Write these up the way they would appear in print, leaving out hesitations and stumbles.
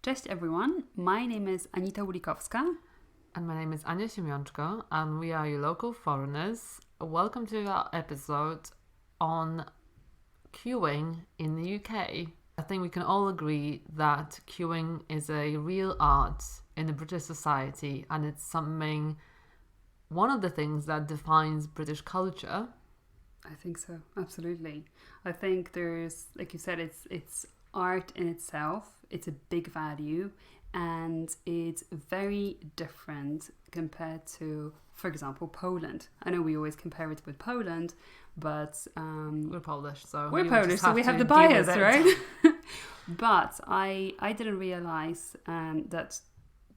Cześć everyone, my name is Anita Łulikowska. And my name is Ania Siemiączko, and we are your local foreigners. Welcome to our episode on queuing in the UK. I think we can all agree that queuing is a real art in the British society, and it's one of the things that defines British culture. I think so, absolutely. I think there's, like you said, it's art in itself. It's a big value, and it's very different compared to, for example, Poland. I know we always compare it with Poland, but we're Polish, so we have the bias, right? But I didn't realize that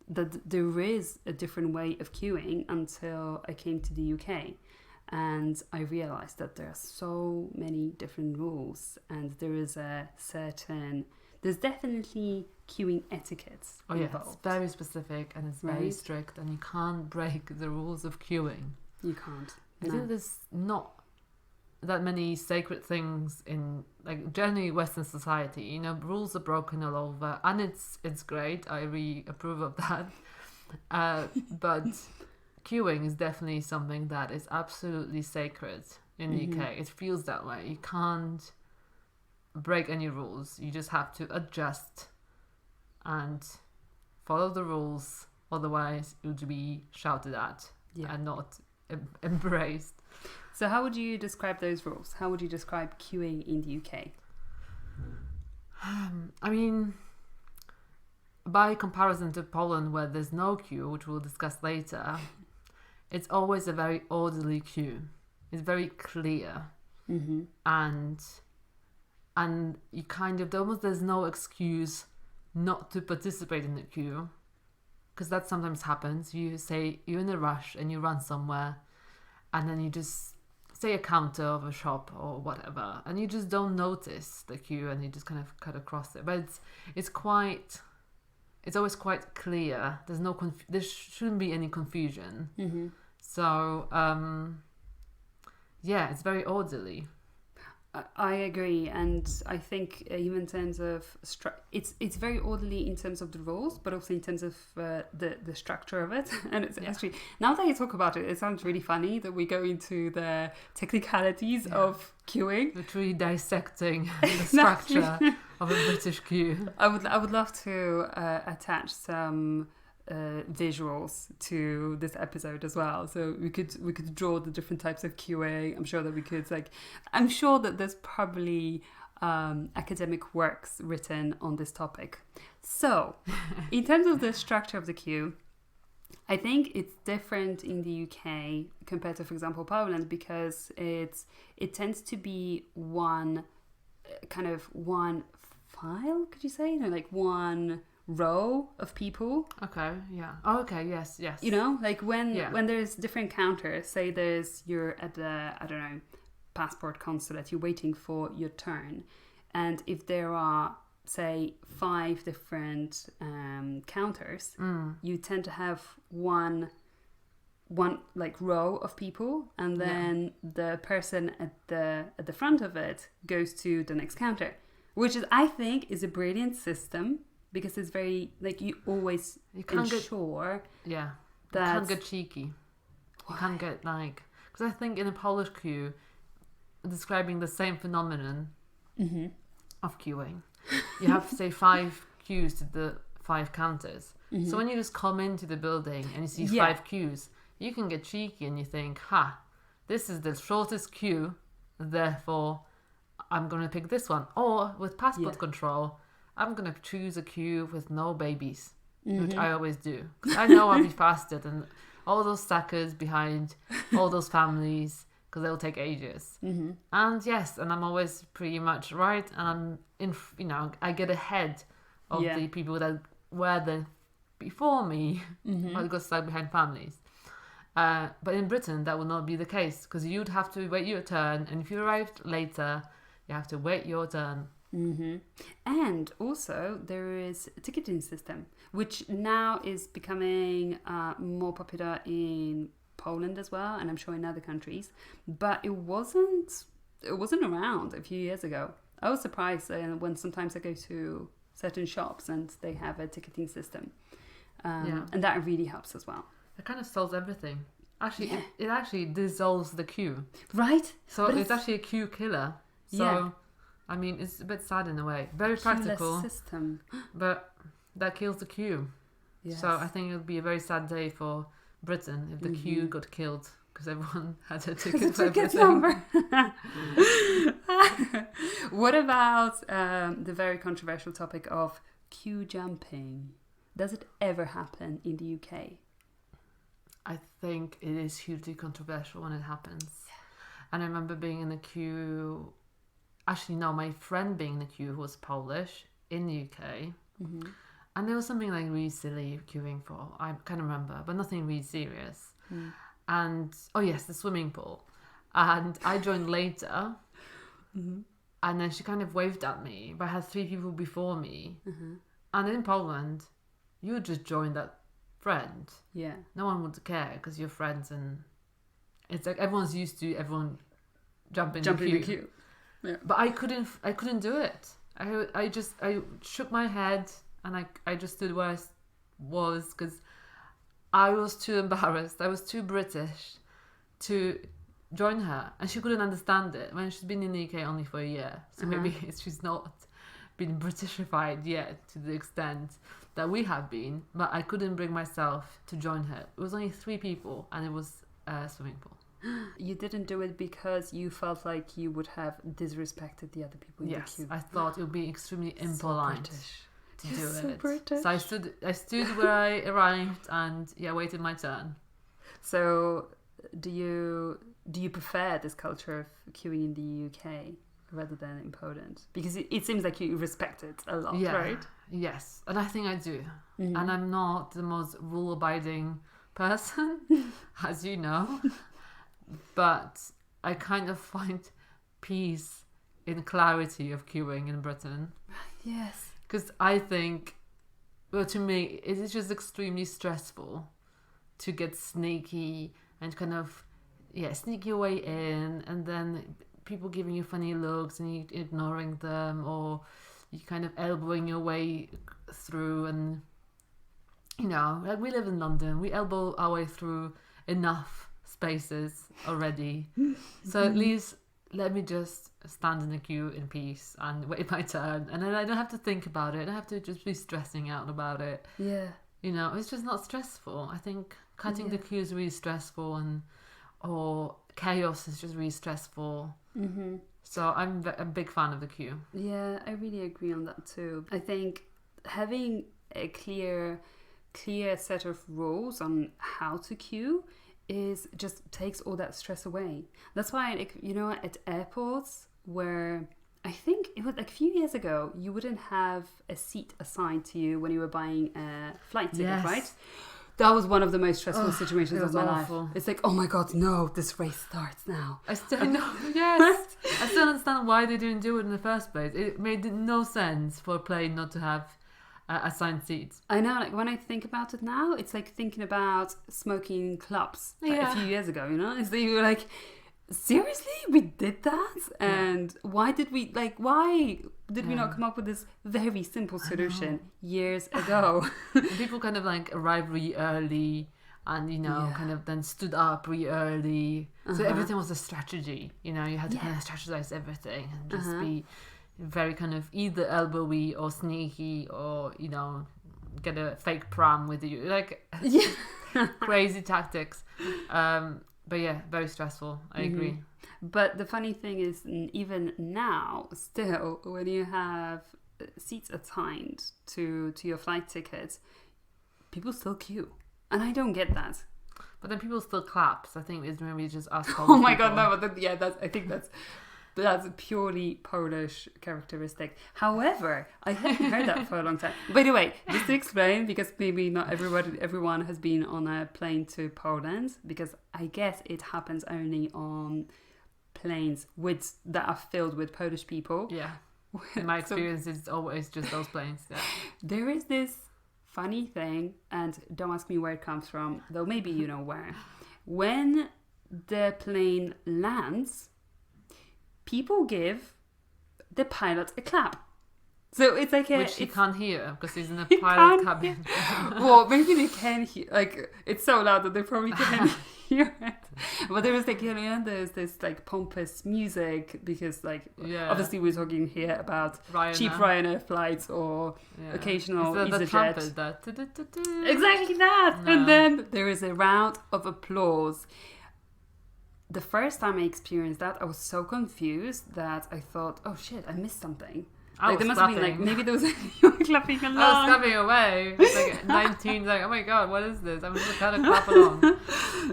there is a different way of queuing until I came to the UK. And I realized that there are so many different rules, and there's definitely queuing etiquette involved. Yeah, it's very specific and it's very strict, and you can't break the rules of queuing. You can't. I think there's not that many sacred things in, like, generally Western society. You know, rules are broken all over, and it's great. I really approve of that. But queuing is definitely something that is absolutely sacred in the UK. It feels that way. You can't break any rules. You just have to adjust and follow the rules. Otherwise, you would be shouted at and not embraced. So how would you describe those rules? How would you describe queuing in the UK? I mean, by comparison to Poland, where there's no queue, which we'll discuss later, it's always a very orderly queue. It's very clear. And you kind of, there's no excuse not to participate in the queue, because that sometimes happens. You say you're in a rush and you run somewhere, and then you just say a counter of a shop or whatever, and you just don't notice the queue, and you just kind of cut across it. But it's always quite clear. There's there shouldn't be any confusion. So it's very orderly. I agree, and I think even in terms of it's very orderly in terms of the rules, but also in terms of the structure of it. And it's actually, now that you talk about it, it sounds really funny that we go into the technicalities of queuing. We're truly dissecting the structure of a British queue. I would love to attach some visuals to this episode as well, so we could draw the different types of queuing. I'm sure that there's probably academic works written on this topic. So in terms of the structure of the queue, I think it's different in the UK compared to, for example, Poland, because it tends to be one file, could you say, like one row of people. Okay, yeah. Oh, okay, yes. You know, like when there's different counters, say you're at the, I don't know, passport consulate, you're waiting for your turn, and if there are, say, 5 different counters, you tend to have one like row of people, and then the person at the front of it goes to the next counter, which I think is a brilliant system. Because it's very, like, you always ensure that... You can't get cheeky. You can't get, like... Because I think in a Polish queue, describing the same phenomenon of queuing, you have, say, 5 queues to the 5 counters. So when you just come into the building and you see 5 queues, you can get cheeky and you think, this is the shortest queue, therefore I'm going to pick this one. Or with passport control, I'm going to choose a queue with no babies, which I always do. Because I know I'll be faster than all those suckers behind all those families, because they'll take ages. And I'm always pretty much right. And I get ahead of the people that were there before me, or got stuck behind families. But in Britain, that will not be the case, because you'd have to wait your turn. And if you arrived later, you have to wait your turn. And also there is a ticketing system, which now is becoming more popular in Poland as well, and I'm sure in other countries. But it wasn't around a few years ago. I was surprised when sometimes I go to certain shops, and they have a ticketing system. And that really helps as well. It kind of solves everything. Actually, it actually dissolves the queue. Right? So it's actually a queue killer. So, I mean, it's a bit sad in a way. Very practical. System. But that kills the queue. Yes. So I think it would be a very sad day for Britain if the queue got killed because everyone had a ticket for everything. Number. What about the very controversial topic of queue jumping? Does it ever happen in the UK? I think it is hugely controversial when it happens. And I remember being in the queue. Actually, no, my friend being in the queue who was Polish in the UK. Mm-hmm. And there was something like really silly queuing for. I can't remember, but nothing really serious. Mm. And, oh yes, the swimming pool. And I joined later. Mm-hmm. And then she kind of waved at me, but I had 3 people before me. Mm-hmm. And in Poland, you would just join that friend. Yeah. No one would care because you're friends, and it's like everyone's used to everyone jumping in the queue. Yeah. But I couldn't do it. I shook my head and I just stood where I was because I was too embarrassed. I was too British to join her, and she couldn't understand it. When she's been in the UK only for a year, so maybe she's not been Britishified yet to the extent that we have been. But I couldn't bring myself to join her. It was only 3 people, and it was a swimming pool. You didn't do it because you felt like you would have disrespected the other people in the queue. I thought it would be extremely impolite to do it. British. So I stood where I arrived and waited my turn. So do you prefer this culture of queuing in the UK rather than in Poland? Because it seems like you respect it a lot, right? Yes, and I think I do. Mm-hmm. And I'm not the most rule-abiding person, as you know. But I kind of find peace in clarity of queuing in Britain. Yes. Because I think, well, to me, it is just extremely stressful to get sneaky and kind of, sneak your way in, and then people giving you funny looks and you ignoring them, or you kind of elbowing your way through. And, like we live in London, we elbow our way through enough spaces already. So at least let me just stand in the queue in peace and wait my turn, and then I don't have to think about it. I don't have to just be stressing out about it. Yeah. It's just not stressful. I think cutting the queue is really stressful, or chaos is just really stressful. Mm-hmm. So I'm a big fan of the queue. Yeah, I really agree on that too. I think having a clear set of rules on how to queue just takes all that stress away. That's why, at airports, where I think it was like a few years ago, you wouldn't have a seat assigned to you when you were buying a flight ticket, right? That was one of the most stressful situations of my life. It's like, oh my God, no, this race starts now. I still know. Yes. I still understand why they didn't do it in the first place. It made no sense for a plane not to have assigned seats. I know, like when I think about it now, it's like thinking about smoking clubs a few years ago, It's like, you were like, seriously, we did that? And why did we not come up with this very simple solution years ago? And people kind of like arrived really early and, kind of then stood up really early. So everything was a strategy, you had to kind of strategize everything and just be very kind of either elbowy or sneaky, or get a fake pram with you, like crazy tactics. But very stressful. I agree. But the funny thing is, even now, still, when you have seats assigned to your flight ticket, people still queue, and I don't get that. But then people still clap. So I think it's maybe just us. Oh my God, no! But I think that's a purely Polish characteristic. However, I haven't heard that for a long time. By the way, just to explain, because maybe not everyone has been on a plane to Poland, because I guess it happens only on planes that are filled with Polish people. Yeah. In my experience, it's always just those planes. Yeah. There is this funny thing, and don't ask me where it comes from, though maybe you know where. When the plane lands, people give the pilot a clap. So it's like which he can't hear because he's in a pilot cabin. Well, maybe they can hear. Like it's so loud that they probably can't hear it. But there was like there's this like pompous music because like obviously we're talking here about cheap Ryanair flights or occasional EasyJet. Exactly that. No. And then there is a round of applause. The first time I experienced that, I was so confused that I thought, "Oh shit, I missed something." Like there must have been like maybe there was you were clapping along. I was clapping away. It's like 19, like oh my god, what is this? I'm just kind of clap along.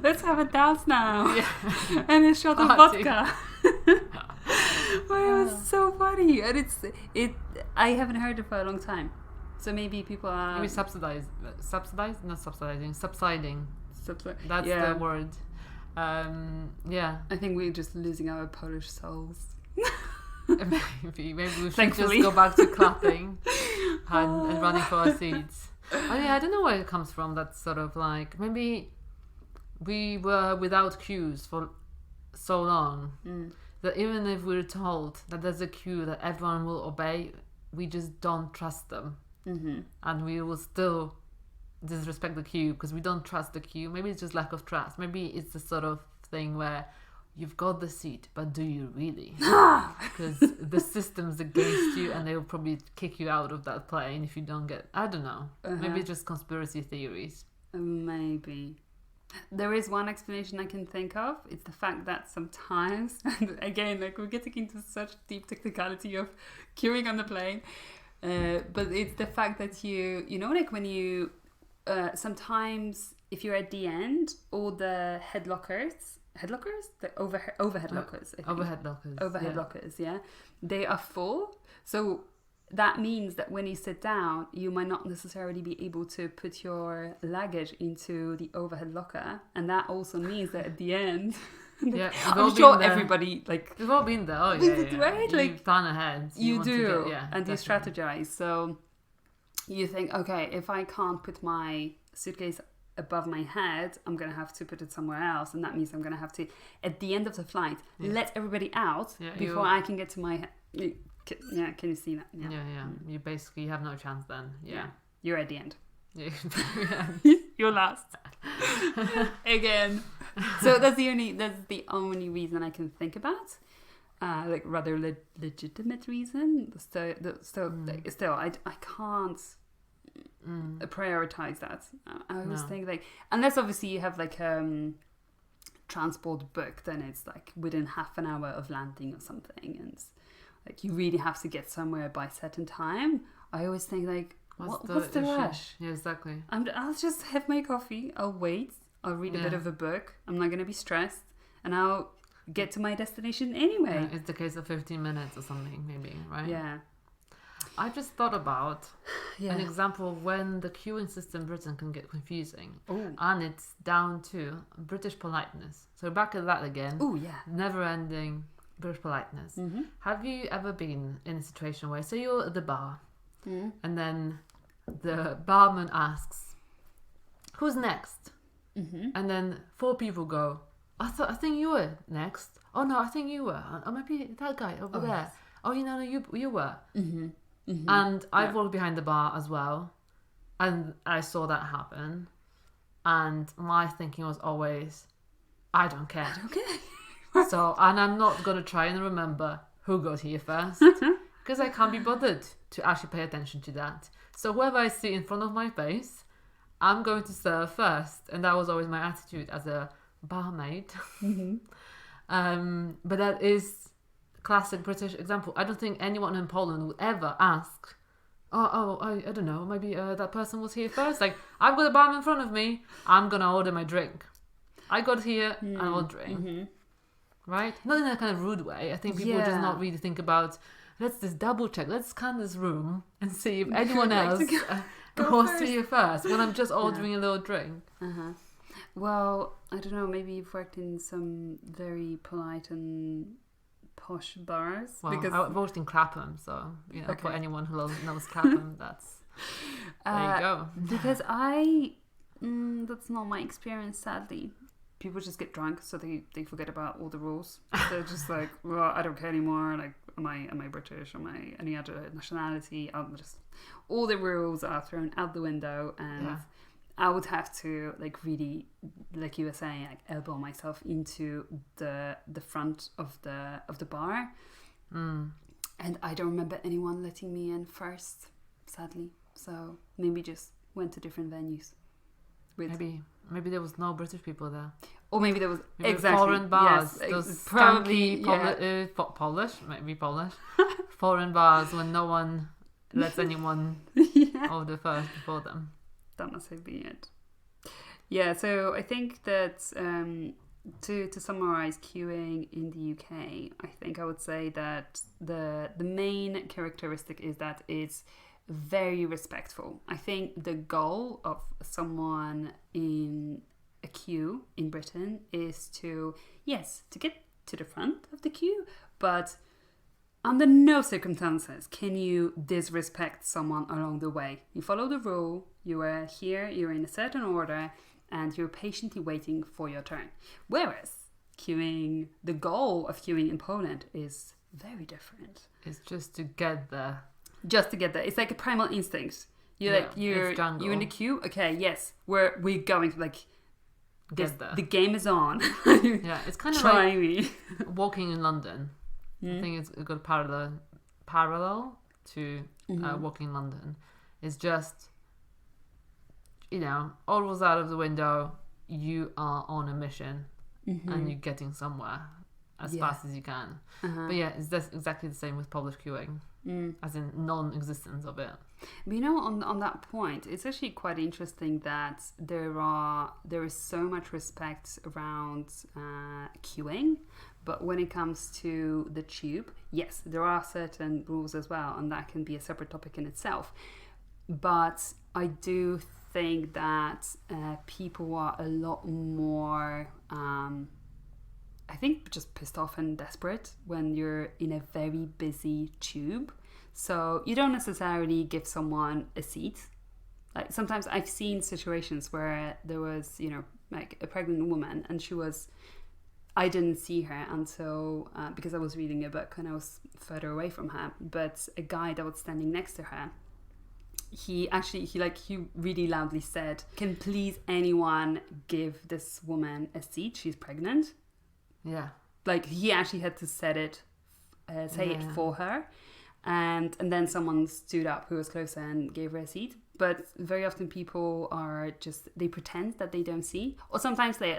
Let's have a dance now. Yeah. And a shot of vodka. But it was so funny, and I haven't heard it for a long time. So maybe people are maybe subsidizing. That's the word. I think we're just losing our Polish souls. Maybe we should just go back to clapping and running for our seats. I don't know where it comes from. That sort of like maybe we were without queues for so long that even if we're told that there's a queue that everyone will obey, we just don't trust them, and we will still disrespect the queue because we don't trust the queue. Maybe it's just lack of trust. Maybe it's the sort of thing where you've got the seat, but do you really? Because the system's against you and they will probably kick you out of that plane if you don't get... I don't know. Maybe it's just conspiracy theories. Maybe. There is one explanation I can think of. It's the fact that sometimes, and again, like we're getting into such deep technicality of queuing on the plane, but it's the fact that you know, like when you... sometimes if you're at the end, all the the overhead lockers, yeah, they are full. So that means that when you sit down, you might not necessarily be able to put your luggage into the overhead locker, and that also means that at the end, I'm sure everybody like we've all been there. Oh yeah, right? You like plan ahead. You do, and you strategize. So you think, okay, if I can't put my suitcase above my head, I'm gonna have to put it somewhere else, and that means I'm gonna have to at the end of the flight let everybody out before I can get to my head. Can you see that? You basically have no chance then. You're at the end. Yeah. You're last again. So that's the only reason I can think about, like rather legitimate reason. Still I can't prioritize that. I always think like, unless obviously you have like transport booked, then it's like within half an hour of landing or something, and like you really have to get somewhere by a certain time. I always think like, what's the rush? Yeah, exactly. I'll just have my coffee, I'll wait, I'll read a bit of a book, I'm not going to be stressed, and I'll get to my destination anyway. It's the case of 15 minutes or something, maybe, right? Yeah. I just thought about an example of when the queuing system in Britain can get confusing. Ooh. And it's down to British politeness. So back at that again. Oh, yeah. Never-ending British politeness. Mm-hmm. Have you ever been in a situation where, say you're at the bar, and then the barman asks, who's next? Mm-hmm. And then 4 people go, I think you were next. Oh, no, I think you were. Or maybe that guy over there. Yes. Oh, no, you were. Mm-hmm. Mm-hmm. And I've walked behind the bar as well, and I saw that happen, and my thinking was always, I don't care. So, and I'm not going to try and remember who got here first, because I can't be bothered to actually pay attention to that. So whoever I see in front of my face, I'm going to serve first, and that was always my attitude as a barmaid. Mm-hmm. But that is classic British example. I don't think anyone in Poland will ever ask, I don't know, maybe that person was here first. Like, I've got a barman in front of me, I'm gonna order my drink. I got here, I'm ordering. Right? Not in a kind of rude way. I think people just not really think about, let's just double check, let's scan this room and see if anyone else was here first when I'm just ordering a little drink. Well, I don't know, maybe you've worked in some very polite and posh bars. Well, because I worked in Clapham, so for anyone who knows Clapham, that's there you go. Because that's not my experience, sadly. people just get drunk, so they forget about all the rules. They're just like, well, I don't care anymore. Like, am I British? Am I any other nationality? I'm just, all the rules are thrown out the window, and I would have to like really, like you were saying, like elbow myself into the front of the bar. And I don't remember anyone letting me in first, sadly. So maybe just went to different venues. Maybe there was no British people there. Or maybe there was foreign bars. Yes, those probably Polish, maybe Polish. Foreign bars when no one lets anyone order first before them. That must have been it. Yeah, so I think that to summarize queuing in the UK, I think I would say that the main characteristic is that it's very respectful. I think the goal of someone in a queue in Britain is to get to the front of the queue, but under no circumstances can you disrespect someone along the way. You follow the rule, you are here, you're in a certain order, and you're patiently waiting for your turn. Whereas the goal of queuing in Poland is very different. It's just to get there. It's like a primal instinct. You're in the queue. Okay, yes, we're going to like get there. The game is on. Yeah, it's kind of Try like me. walking in London. I think it's a good parallel to walking in London. It's just, all rules out of the window. You are on a mission, and you're getting somewhere as fast as you can. But yeah, it's exactly the same with Polish queuing, as in non-existence of it. But on that point, it's actually quite interesting that there is so much respect around queuing, but when it comes to the tube, yes, there are certain rules as well, and that can be a separate topic in itself. But I do think that people are a lot more I think just pissed off and desperate when you're in a very busy tube. So you don't necessarily give someone a seat. Like sometimes I've seen situations where there was, like a pregnant woman, and I didn't see her until because I was reading a book and I was further away from her. But a guy that was standing next to her, he really loudly said, "Can please anyone give this woman a seat? She's pregnant." Yeah. Like he actually had to say it for her. And then someone stood up who was closer and gave her a seat. But very often people they pretend that they don't see, or sometimes they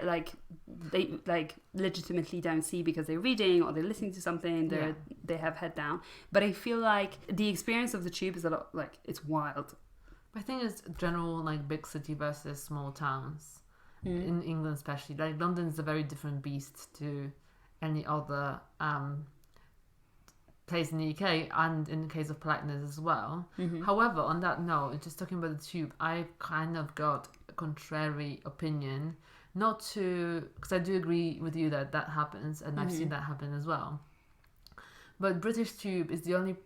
legitimately don't see because they're reading or they're listening to something. They have head down. But I feel like the experience of the tube is a lot like it's wild. I think it's general like big city versus small towns in England, especially. Like London is a very different beast to any other place in the UK, and in the case of politeness as well. However, on that note, just talking about the tube, I kind of got a contrary opinion. Because I do agree with you that happens, and I've seen that happen as well. But British tube is the only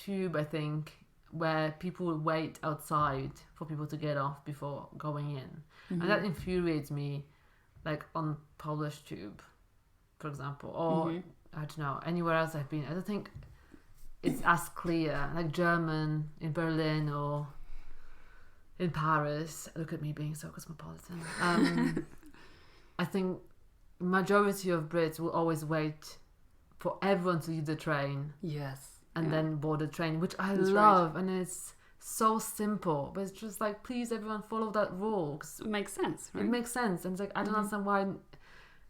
tube, I think, where people wait outside for people to get off before going in. And that infuriates me, like on Polish tube, for example, or I don't know, anywhere else I've been. I don't think it's as clear, like German in Berlin or in Paris. Look at me being so cosmopolitan. I think majority of Brits will always wait for everyone to leave the train. Yes. And then board the train, which I love. Right. And it's so simple, but it's just like, please everyone follow that rule. 'Cause it makes sense, right? It makes sense. And it's like, I don't understand why not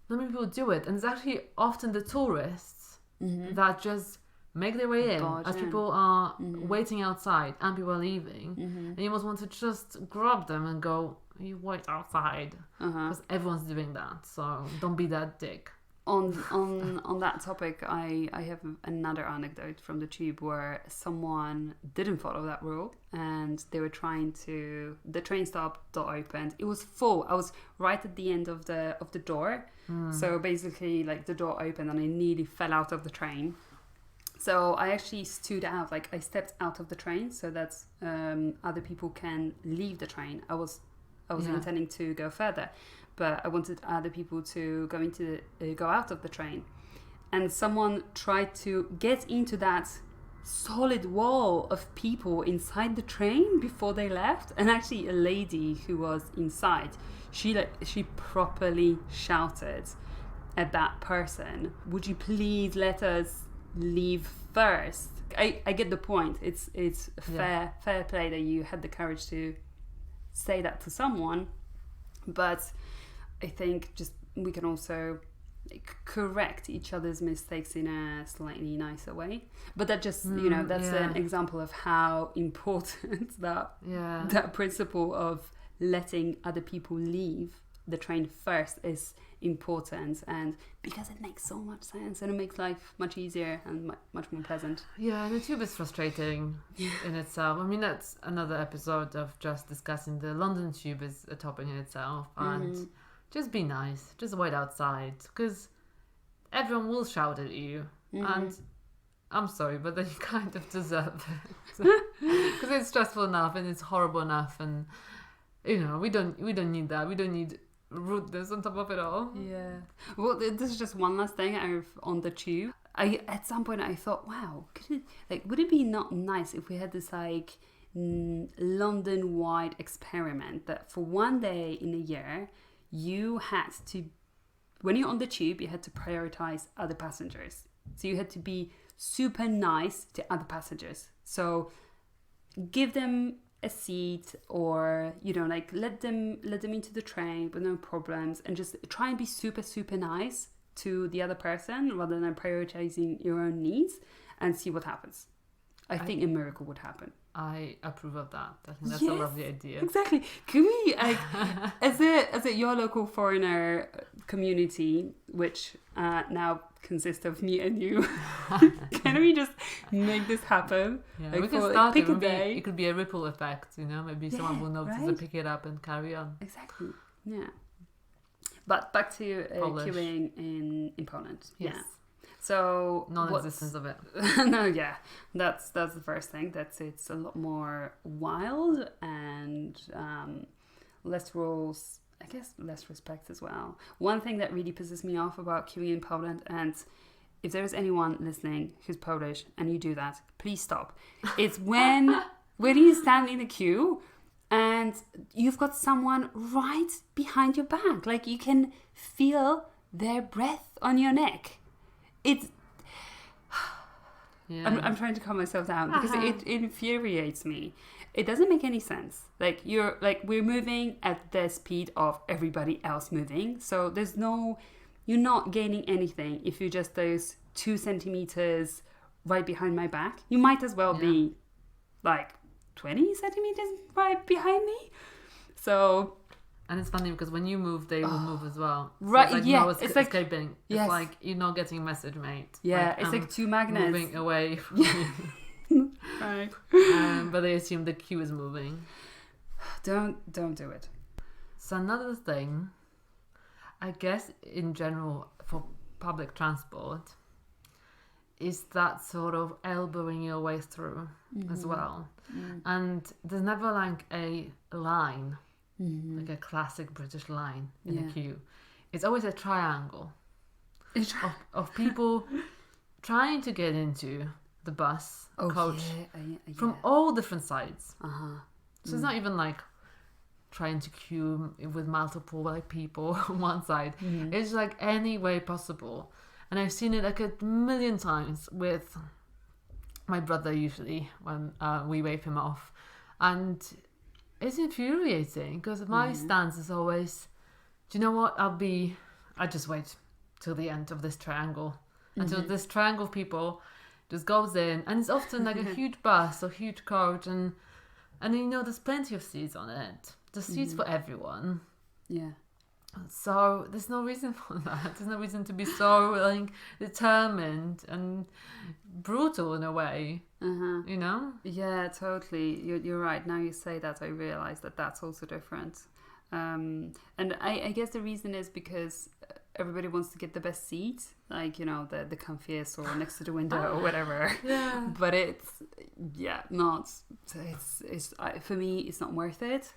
many people do it. And it's actually often the tourists that just make their way in as people are waiting outside and people are leaving. And you almost want to just grab them and go, you wait outside. Because everyone's doing that. So don't be that dick. On that topic, I have another anecdote from the tube where someone didn't follow that rule, and they were the train stop door opened. It was full. I was right at the end of the door, so basically like the door opened and I nearly fell out of the train. So I actually stood out, like I stepped out of the train so that other people can leave the train. I was I was intending to go further, but I wanted other people to go out of the train. And someone tried to get into that solid wall of people inside the train before they left. And actually a lady who was inside, she properly shouted at that person, would you please let us leave first? I get the point. It's fair play that you had the courage to say that to someone, but I think just we can also correct each other's mistakes in a slightly nicer way. But that just that's an example of how important that principle of letting other people leave the train first is important, and because it makes so much sense and it makes life much easier and much more pleasant. Yeah, and the tube is frustrating in itself. I mean, that's another episode of just discussing the London tube is a topic in itself. And just be nice, just wait outside, because everyone will shout at you. And I'm sorry, but then you kind of deserve it, because it's stressful enough and it's horrible enough, and we don't need that. We don't need rudeness on top of it all. Yeah. Well, this is just one last thing on the tube. At some point I thought, wow, would it be not nice if we had this London-wide experiment that for one day in a year you had to, when you're on the tube, you had to prioritize other passengers. So you had to be super nice to other passengers. So give them a seat, or let them into the train with no problems, and just try and be super, super nice to the other person rather than prioritizing your own needs, and see what happens. I think a miracle would happen. I approve of that. I think that's a lovely idea. Exactly. Can we, as your local foreigner community, which now consists of me and you, can we just make this happen? Yeah, we can start pick a day. It could be a ripple effect, maybe someone will notice and pick it up and carry on. Exactly. Yeah. But back to queuing in Poland. Yes. Yeah. So non-existence of it. No, yeah, that's the first thing. It's a lot more wild and less rules. I guess less respect as well. One thing that really pisses me off about queuing in Poland, and if there's anyone listening who's Polish and you do that, please stop. It's when you stand in the queue and you've got someone right behind your back, like you can feel their breath on your neck. It's I'm trying to calm myself down because it infuriates me. It doesn't make any sense. We're moving at the speed of everybody else moving, so you're not gaining anything if you're just those 2 centimeters right behind my back. You might as well be 20 centimeters right behind me. So. And it's funny because when you move, they will move as well. So right, it's escaping. It's like you're not getting a message, mate. Yeah, it's like two magnets. Moving away from you. Right. But they assume the queue is moving. Don't do it. So another thing, I guess in general for public transport, is that sort of elbowing your way through as well. And there's never a line. Like a classic British line in the queue. It's always a triangle of people trying to get into the bus, coach, from all different sides. So it's not even trying to queue with multiple people on one side. It's any way possible. And I've seen it a million times with my brother usually when we wave him off. And it's infuriating because my stance is always, do you know what? I just wait till the end of this triangle until this triangle of people just goes in, and it's often a huge bus or huge coach, and there's plenty of seats on it. There's seats for everyone. Yeah. So there's no reason for that. There's no reason to be so determined and brutal in a way. Yeah, totally. You're right. Now you say that, I realize that that's also different. And I guess the reason is because everybody wants to get the best seat, the comfiest or next to the window or whatever. Yeah. But it's for me, it's not worth it.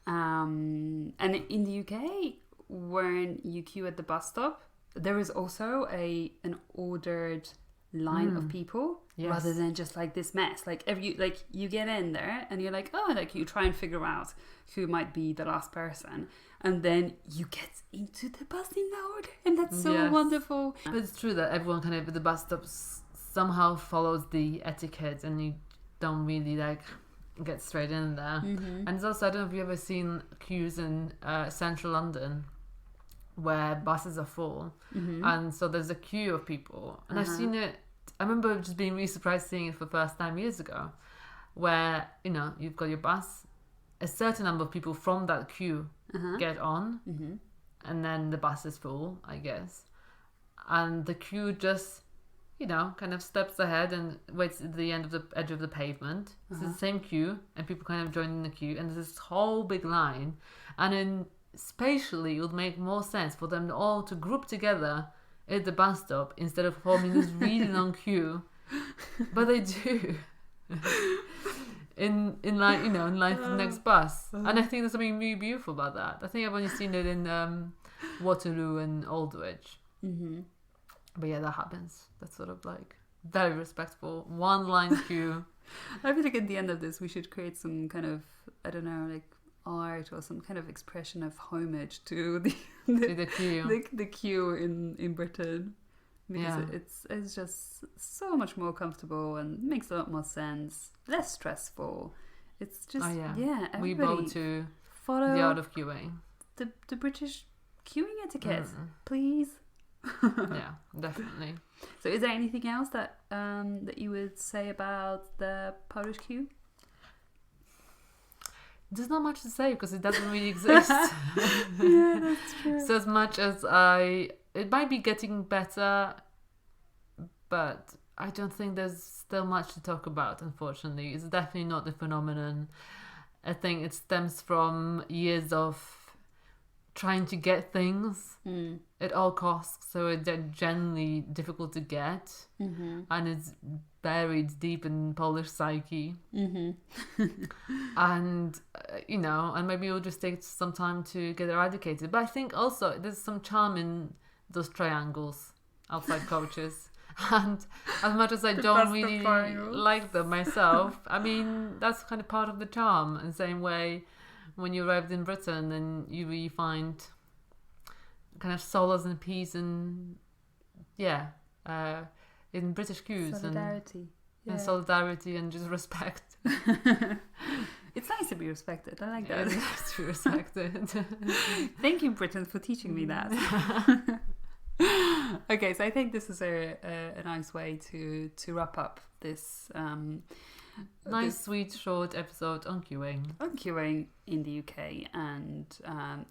And in the UK, when you queue at the bus stop, there is also an ordered line of people, rather than just like this mess. Like you get in there and you're like, oh, like you try and figure out who might be the last person, and then you get into the bus in order, and that's so wonderful. But it's true that everyone kind of at the bus stops somehow follows the etiquette, and you don't really like get straight in there. And it's also, I don't know if you've ever seen queues in central London where buses are full, and so there's a queue of people, and I've seen it. I remember just being really surprised seeing it for the first time years ago, where you've got your bus, a certain number of people from that queue get on, and then the bus is full, I guess, and the queue just kind of steps ahead and waits at the edge of the pavement. It's the same queue, and people kind of join in the queue, and there's this whole big line, and then spatially it would make more sense for them all to group together at the bus stop instead of forming this really long queue, but they do in line for the next bus. And I think there's something really beautiful about that. I think I've only seen it in Waterloo and Aldwych. But yeah, that happens. That's sort of like very respectful one line queue. I feel like at the end of this we should create some kind of, I don't know, like art or some kind of expression of homage to the queue. The queue in Britain, because it's just so much more comfortable and makes a lot more sense, less stressful. It's just we bow to follow the art of queuing, the British queuing etiquette, please. Yeah, definitely. So is there anything else that you would say about the Polish queue? There's not much to say because it doesn't really exist. Yeah, that's true. So as much as it might be getting better, but I don't think there's still much to talk about, unfortunately. It's definitely not the phenomenon. I think it stems from years of trying to get things at all costs, so they're generally difficult to get, and it's buried deep in Polish psyche. And and maybe it'll just take some time to get eradicated. But I think also there's some charm in those triangles outside coaches. And as much as I don't really like them myself, I mean, that's kind of part of the charm. In the same way, when you arrived in Britain, then you really find kind of solace and peace and in British queues and solidarity and just respect. It's nice to be respected. I like that. It's nice to be respected. Thank you, Britain, for teaching me that. Okay, so I think this is a nice way to wrap up this sweet, short episode on queuing. On queuing in the UK. And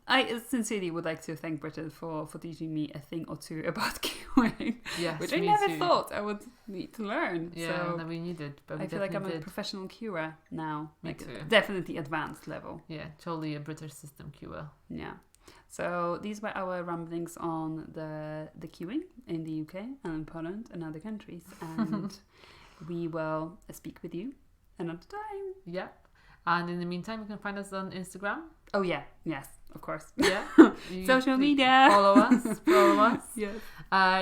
I sincerely would like to thank Britain for teaching me a thing or two about queuing, which I never thought I would need to learn. Yeah, so we needed. But I feel like I'm a professional queuer now. Me too. Definitely advanced level. Yeah, totally a British system queuer. Yeah. So these were our ramblings on the queuing in the UK and in Poland and other countries. And we will speak with you another time. Yeah. And in the meantime, you can find us on Instagram. Oh, yeah. Yes, of course. Yeah. Social media. Follow us. Yes.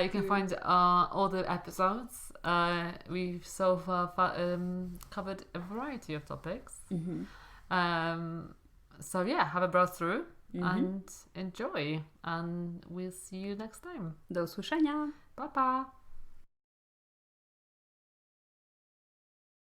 You can find all the episodes. We've so far covered a variety of topics. So yeah, have a browse through and enjoy. And we'll see you next time. Do usłyszenia. Pa, pa.